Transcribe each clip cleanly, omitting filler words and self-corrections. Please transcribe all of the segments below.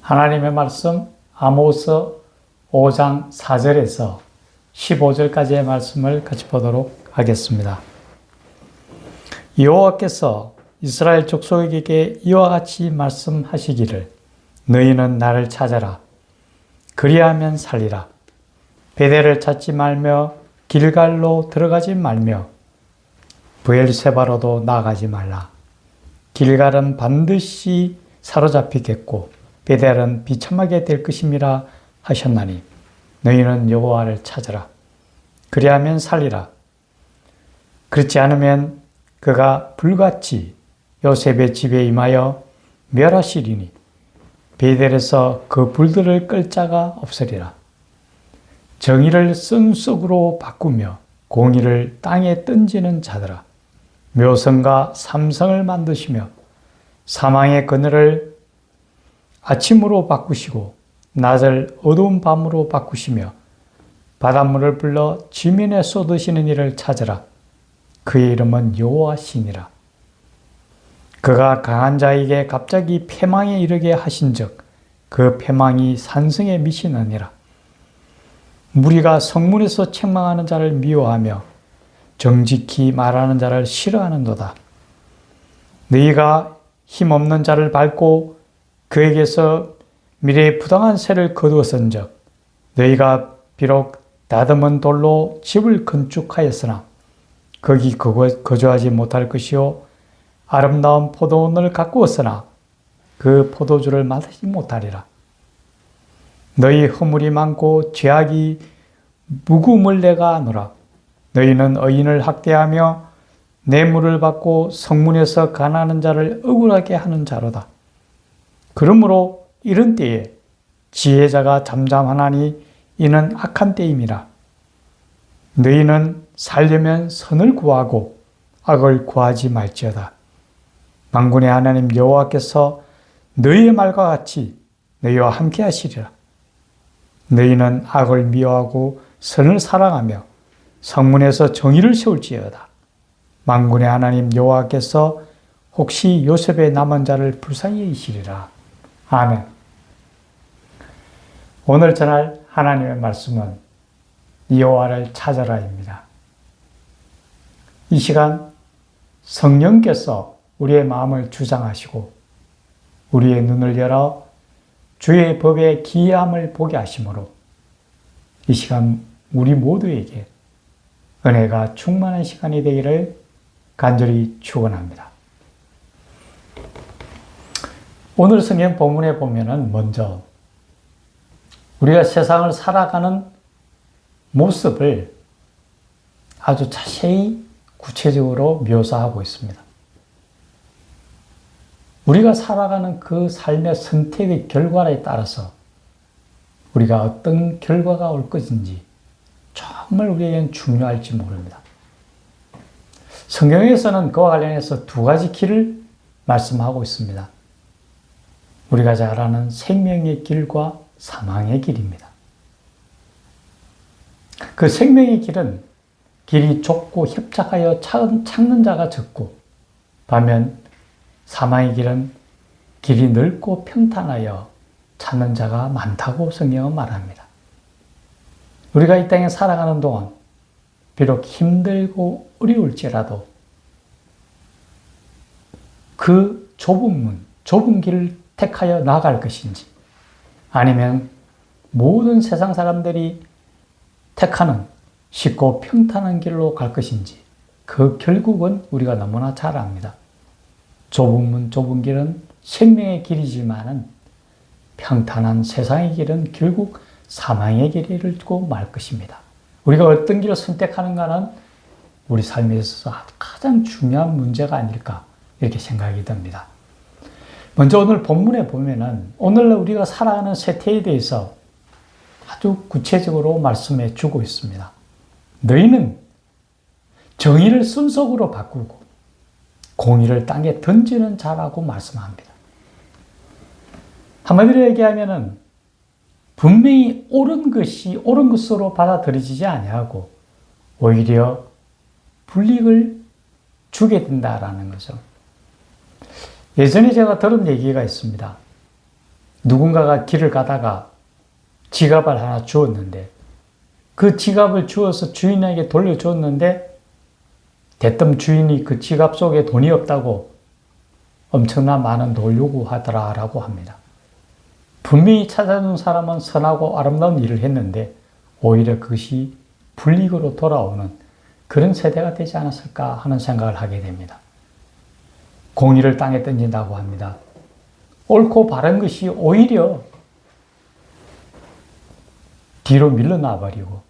하나님의 말씀 아모스 5장 4절에서 15절까지의 말씀을 같이 보도록 하겠습니다. 여호와께서 이스라엘 족속에게 이와 같이 말씀하시기를 너희는 나를 찾아라. 그리하면 살리라. 베델을 찾지 말며 길갈로 들어가지 말며 브엘세바로도 나가지 말라. 길갈은 반드시 사로잡히겠고 베델은 비참하게 될 것임이라 하셨나니 너희는 여호와를 찾으라. 그리하면 살리라. 그렇지 않으면 그가 불같이 요셉의 집에 임하여 멸하시리니 베델에서 그 불들을 끌 자가 없으리라. 정의를 쓴 썩으로 바꾸며 공의를 땅에 던지는 자들아, 묘성과 삼성을 만드시며 사망의 그늘을 아침으로 바꾸시고 낮을 어두운 밤으로 바꾸시며 바닷물을 불러 지면에 쏟으시는 이를 찾으라. 그의 이름은 여호와시니라. 그가 강한 자에게 갑자기 패망에 이르게 하신즉 그 패망이 산성에 미치느니라. 무리가 성문에서 책망하는 자를 미워하며 정직히 말하는 자를 싫어하는도다. 너희가 힘없는 자를 밟고 그에게서 미래의 부당한 세를 거두었은즉 너희가 비록 다듬은 돌로 집을 건축하였으나 거기 거주하지 못할 것이요 아름다운 포도원을 가꾸었으나 그 포도주를 마시지 못하리라. 너희 허물이 많고 죄악이 무금을 내가 아노라. 너희는 의인을 학대하며 뇌물을 받고 성문에서 가난한 자를 억울하게 하는 자로다. 그러므로 이런 때에 지혜자가 잠잠하나니 이는 악한 때임이라. 너희는 살려면 선을 구하고 악을 구하지 말지어다. 만군의 하나님 여호와께서 너희의 말과 같이 너희와 함께 하시리라. 너희는 악을 미워하고 선을 사랑하며 성문에서 정의를 세울지어다. 만군의 하나님 여호와께서 혹시 요셉의 남은 자를 불쌍히 여기시리라. 아멘. 오늘 전할 하나님의 말씀은 여호와를 찾아라입니다. 이 시간 성령께서 우리의 마음을 주장하시고 우리의 눈을 열어 주의 법의 기이함을 보게 하심으로 이 시간 우리 모두에게 은혜가 충만한 시간이 되기를 간절히 축원합니다. 오늘 성경 본문에 보면은 먼저 우리가 세상을 살아가는 모습을 아주 자세히 구체적으로 묘사하고 있습니다. 우리가 살아가는 그 삶의 선택의 결과에 따라서 우리가 어떤 결과가 올 것인지 정말 우리에게는 중요할지 모릅니다. 성경에서는 그와 관련해서 두 가지 길을 말씀하고 있습니다. 우리가 잘 아는 생명의 길과 사망의 길입니다. 그 생명의 길은 길이 좁고 협착하여 찾는 자가 적고, 반면 사망의 길은 길이 넓고 평탄하여 찾는 자가 많다고 성경은 말합니다. 우리가 이 땅에 살아가는 동안 비록 힘들고 어려울지라도 그 좁은 길을 택하여 나아갈 것인지, 아니면 모든 세상 사람들이 택하는 쉽고 평탄한 길로 갈 것인지, 그 결국은 우리가 너무나 잘 압니다. 좁은 길은 생명의 길이지만은 평탄한 세상의 길은 결국 사망의 길을 이루고 말 것입니다. 우리가 어떤 길을 선택하는가는 우리 삶에 있어서 가장 중요한 문제가 아닐까 이렇게 생각이 듭니다. 먼저 오늘 본문에 보면은 오늘날 우리가 살아가는 세태에 대해서 아주 구체적으로 말씀해 주고 있습니다. 너희는 정의를 순속으로 바꾸고 공의를 땅에 던지는 자라고 말씀합니다. 한마디로 얘기하면은 분명히 옳은 것이 옳은 것으로 받아들여지지 아니하고 오히려 불이익을 주게 된다라는 거죠. 예전에 제가 들은 얘기가 있습니다. 누군가가 길을 가다가 지갑을 하나 주었는데 그 지갑을 주어서 주인에게 돌려줬는데 대뜸 주인이 그 지갑 속에 돈이 없다고 엄청난 많은 돈을 요구하더라라고 합니다. 분명히 찾아준 사람은 선하고 아름다운 일을 했는데 오히려 그것이 불이익으로 돌아오는 그런 세대가 되지 않았을까 하는 생각을 하게 됩니다. 공의를 땅에 던진다고 합니다. 옳고 바른 것이 오히려 뒤로 밀려나 버리고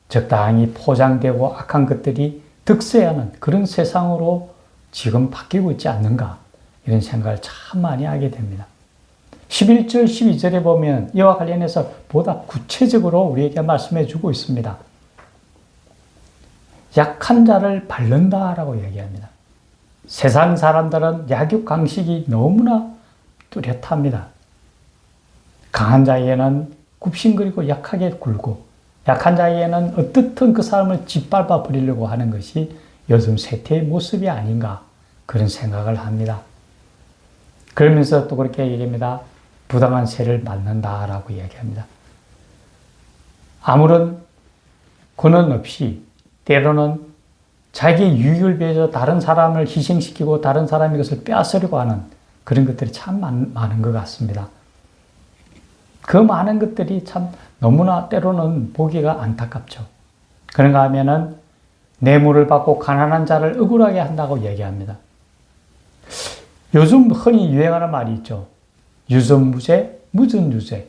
적당히 포장되고 악한 것들이 득세하는 그런 세상으로 지금 바뀌고 있지 않는가 이런 생각을 참 많이 하게 됩니다. 11절, 12절에 보면 이와 관련해서 보다 구체적으로 우리에게 말씀해 주고 있습니다. 약한 자를 밟는다라고 얘기합니다. 세상 사람들은 약육강식이 너무나 뚜렷합니다. 강한 자에게는 굽신거리고 약하게 굴고 약한 자에게는 어떻든 그 사람을 짓밟아 버리려고 하는 것이 요즘 세태의 모습이 아닌가 그런 생각을 합니다. 그러면서 또 그렇게 얘기합니다. 부당한 세를 맞는다라고 얘기합니다. 아무런 권한 없이 때로는 자기의 유익을 위해서 다른 사람을 희생시키고 다른 사람의 것을 빼앗으려고 하는 그런 것들이 참 많은 것 같습니다. 그 많은 것들이 참 너무나 때로는 보기가 안타깝죠. 그런가 하면은 뇌물을 받고 가난한 자를 억울하게 한다고 얘기합니다. 요즘 흔히 유행하는 말이 있죠. 유전무죄, 무전유죄.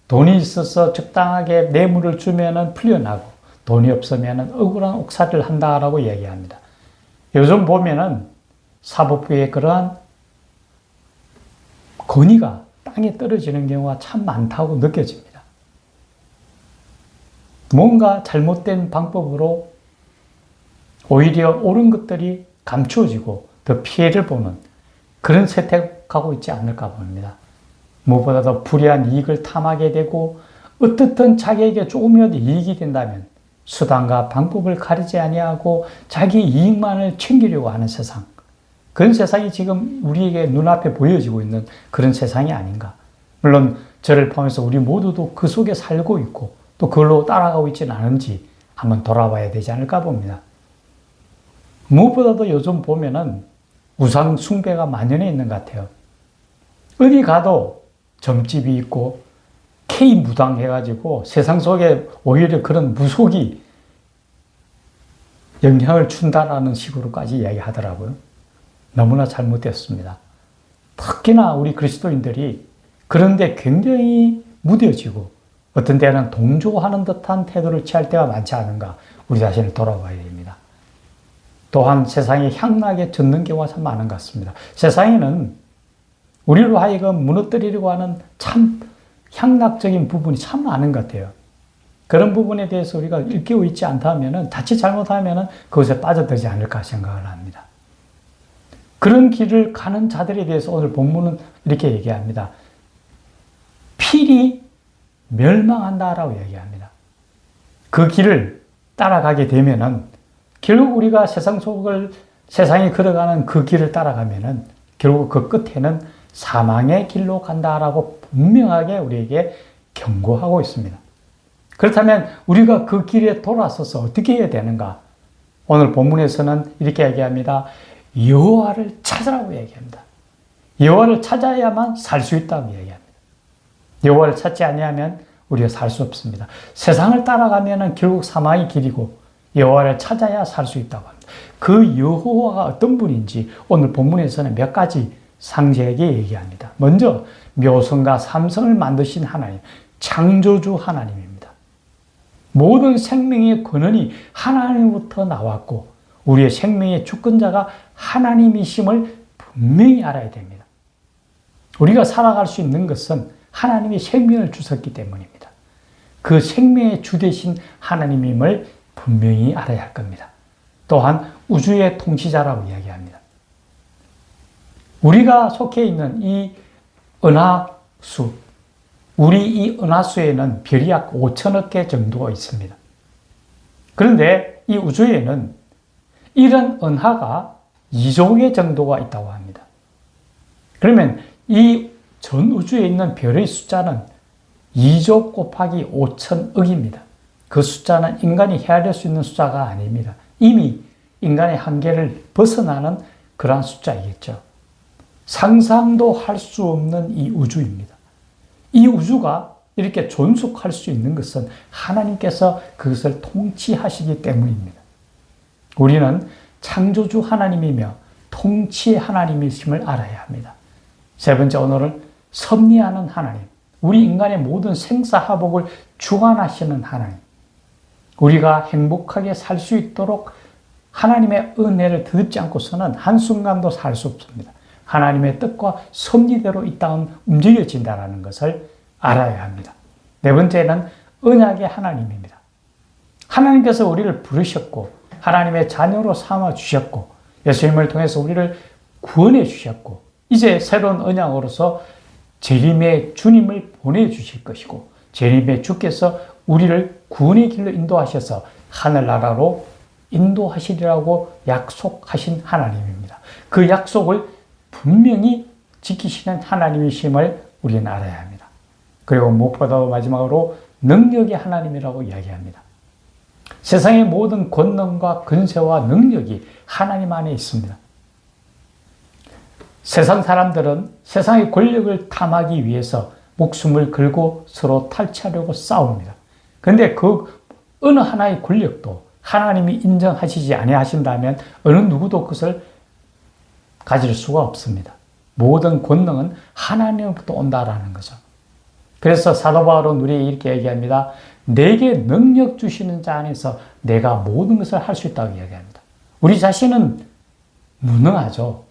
돈이 있어서 적당하게 뇌물을 주면은 풀려나고 돈이 없으면은 억울한 옥살이를 한다라고 얘기합니다. 요즘 보면은 사법부의 그러한 권위가 땅에 떨어지는 경우가 참 많다고 느껴집니다. 뭔가 잘못된 방법으로 오히려 옳은 것들이 감추어지고 더 피해를 보는 그런 세태가고 있지 않을까 봅니다. 무엇보다도 불이한 이익을 탐하게 되고 어떻든 자기에게 조금이라도 이익이 된다면 수단과 방법을 가리지 아니하고 자기 이익만을 챙기려고 하는 세상. 그런 세상이 지금 우리에게 눈앞에 보여지고 있는 그런 세상이 아닌가. 물론 저를 포함해서 우리 모두도 그 속에 살고 있고 또 그걸로 따라가고 있지는 않은지 한번 돌아봐야 되지 않을까 봅니다. 무엇보다도 요즘 보면은 우상 숭배가 만연해 있는 것 같아요. 어디 가도 점집이 있고 K무당 해가지고 세상 속에 오히려 그런 무속이 영향을 준다라는 식으로까지 이야기하더라고요. 너무나 잘못됐습니다. 특히나 우리 그리스도인들이 그런데 굉장히 무뎌지고 어떤 때는 동조하는 듯한 태도를 취할 때가 많지 않은가 우리 자신을 돌아봐야 됩니다. 또한 세상에 향락에 젖는 경우가 참 많은 것 같습니다. 세상에는 우리로 하여금 무너뜨리려고 하는 참 향락적인 부분이 참 많은 것 같아요. 그런 부분에 대해서 우리가 일깨워 있지 않다면 자칫 잘못하면 그것에 빠져들지 않을까 생각을 합니다. 그런 길을 가는 자들에 대해서 오늘 본문은 이렇게 얘기합니다. 필히 멸망한다라고 얘기합니다. 그 길을 따라가게 되면은 결국 우리가 세상에 걸어가는 그 길을 따라가면은 결국 그 끝에는 사망의 길로 간다라고 분명하게 우리에게 경고하고 있습니다. 그렇다면 우리가 그 길에 돌아서서 어떻게 해야 되는가? 오늘 본문에서는 이렇게 얘기합니다. 여호와를 찾으라고 얘기합니다. 여호와를 찾아야만 살 수 있다고 얘기합니다. 여호와를 찾지 아니하면 우리가 살 수 없습니다. 세상을 따라가면 결국 사망의 길이고 여호와를 찾아야 살 수 있다고 합니다. 그 여호와가 어떤 분인지 오늘 본문에서는 몇 가지 상세하게 얘기합니다. 먼저 묘성과 삼성을 만드신 하나님, 창조주 하나님입니다. 모든 생명의 근원이 하나님부터 나왔고 우리의 생명의 주권자가 하나님이심을 분명히 알아야 됩니다. 우리가 살아갈 수 있는 것은 하나님이 생명을 주셨기 때문입니다. 그 생명의 주 되신 하나님임을 분명히 알아야 할 겁니다. 또한 우주의 통치자라고 이야기합니다. 우리가 속해 있는 이 은하수, 우리 이 은하수에는 별이 약 5천억 개 정도가 있습니다. 그런데 이 우주에는 이런 은하가 2조 개 정도가 있다고 합니다. 그러면 이 전 우주에 있는 별의 숫자는 2조 곱하기 5천억입니다. 그 숫자는 인간이 헤아릴 수 있는 숫자가 아닙니다. 이미 인간의 한계를 벗어나는 그러한 숫자이겠죠. 상상도 할 수 없는 이 우주입니다. 이 우주가 이렇게 존속할 수 있는 것은 하나님께서 그것을 통치하시기 때문입니다. 우리는 창조주 하나님이며 통치 하나님이심을 알아야 합니다. 세 번째, 오늘은 섭리하는 하나님, 우리 인간의 모든 생사화복을 주관하시는 하나님, 우리가 행복하게 살 수 있도록 하나님의 은혜를 더듬지 않고서는 한순간도 살 수 없습니다. 하나님의 뜻과 섭리대로 이 땅은 움직여진다는 것을 알아야 합니다. 네 번째는 언약의 하나님입니다. 하나님께서 우리를 부르셨고 하나님의 자녀로 삼아주셨고 예수님을 통해서 우리를 구원해 주셨고 이제 새로운 언약으로서 재림의 주님을 보내주실 것이고 재림의 주께서 우리를 구원의 길로 인도하셔서 하늘나라로 인도하시리라고 약속하신 하나님입니다. 그 약속을 분명히 지키시는 하나님이심을 우리는 알아야 합니다. 그리고 무엇보다도 마지막으로 능력의 하나님이라고 이야기합니다. 세상의 모든 권능과 근세와 능력이 하나님 안에 있습니다. 세상 사람들은 세상의 권력을 탐하기 위해서 목숨을 걸고 서로 탈취하려고 싸웁니다. 그런데 그 어느 하나의 권력도 하나님이 인정하시지 아니하신다면 어느 누구도 그것을 가질 수가 없습니다. 모든 권능은 하나님으로부터 온다라는 거죠. 그래서 사도 바울은 우리에게 이렇게 얘기합니다. 내게 능력 주시는 자 안에서 내가 모든 것을 할 수 있다고 이야기합니다. 우리 자신은 무능하죠.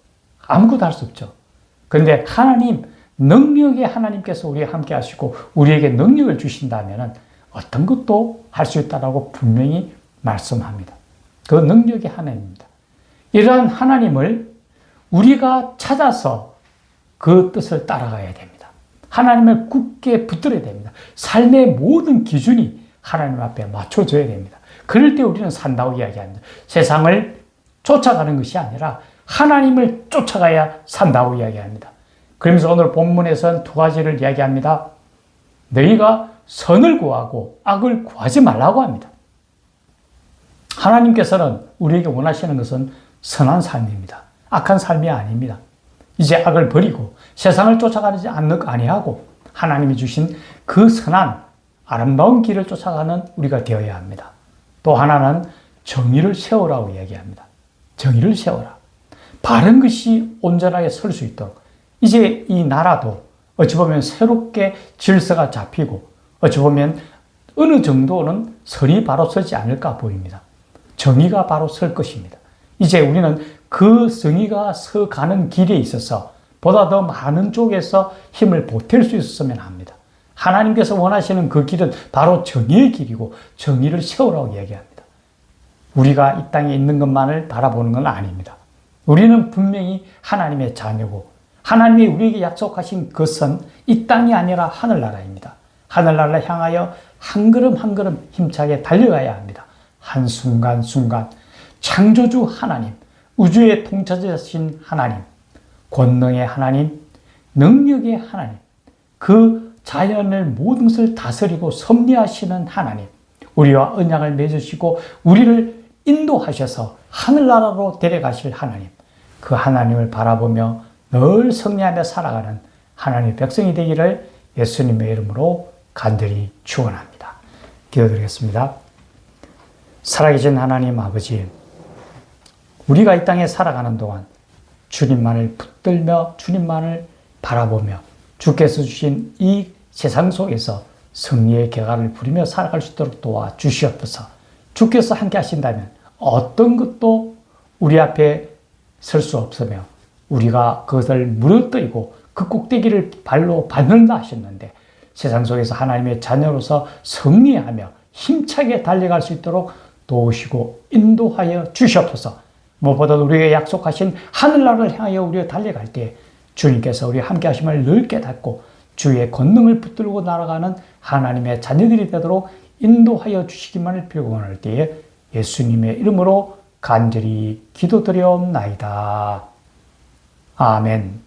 아무것도 할 수 없죠. 그런데 하나님, 능력의 하나님께서 우리와 함께 하시고 우리에게 능력을 주신다면 어떤 것도 할 수 있다고 분명히 말씀합니다. 그 능력의 하나님입니다. 이러한 하나님을 우리가 찾아서 그 뜻을 따라가야 됩니다. 하나님을 굳게 붙들어야 됩니다. 삶의 모든 기준이 하나님 앞에 맞춰져야 됩니다. 그럴 때 우리는 산다고 이야기합니다. 세상을 쫓아가는 것이 아니라 하나님을 쫓아가야 산다고 이야기합니다. 그러면서 오늘 본문에서는 두 가지를 이야기합니다. 너희가 선을 구하고 악을 구하지 말라고 합니다. 하나님께서는 우리에게 원하시는 것은 선한 삶입니다. 악한 삶이 아닙니다. 이제 악을 버리고 세상을 쫓아가지 않는 거 아니하고 하나님이 주신 그 선한 아름다운 길을 쫓아가는 우리가 되어야 합니다. 또 하나는 정의를 세우라고 이야기합니다. 정의를 세워라. 바른 것이 온전하게 설 수 있도록 이제 이 나라도 어찌 보면 새롭게 질서가 잡히고 어찌 보면 어느 정도는 선이 바로 서지 않을까 보입니다. 정의가 바로 설 것입니다. 이제 우리는 그 정의가 서가는 길에 있어서 보다 더 많은 쪽에서 힘을 보탤 수 있었으면 합니다. 하나님께서 원하시는 그 길은 바로 정의의 길이고 정의를 세우라고 이야기합니다. 우리가 이 땅에 있는 것만을 바라보는 건 아닙니다. 우리는 분명히 하나님의 자녀고 하나님이 우리에게 약속하신 것은 이 땅이 아니라 하늘나라입니다. 하늘나라를 향하여 한 걸음 한 걸음 힘차게 달려가야 합니다. 한순간순간 창조주 하나님, 우주의 통치자신 하나님, 권능의 하나님, 능력의 하나님, 그 자연을 모든 것을 다스리고 섭리하시는 하나님, 우리와 언약을 맺으시고 우리를 인도하셔서 하늘나라로 데려가실 하나님, 그 하나님을 바라보며 늘 승리하며 살아가는 하나님의 백성이 되기를 예수님의 이름으로 간절히 축원합니다. 기도드리겠습니다. 살아계신 하나님 아버지, 우리가 이 땅에 살아가는 동안 주님만을 붙들며 주님만을 바라보며 주께서 주신 이 세상 속에서 승리의 계가를 부리며 살아갈 수 있도록 도와주시옵소서. 주께서 함께 하신다면 어떤 것도 우리 앞에 설 수 없으며 우리가 그것을 무너뜨리고 그 꼭대기를 발로 밟는다 하셨는데 세상 속에서 하나님의 자녀로서 승리하며 힘차게 달려갈 수 있도록 도우시고 인도하여 주시옵소서. 무엇보다도 우리에게 약속하신 하늘나라를 향하여 우리가 달려갈 때 주님께서 우리 함께 하심을 늘 깨닫고 주의 권능을 붙들고 날아가는 하나님의 자녀들이 되도록 인도하여 주시기만을 빌고원할 때에 예수님의 이름으로 간절히 기도드려옵나이다. 아멘.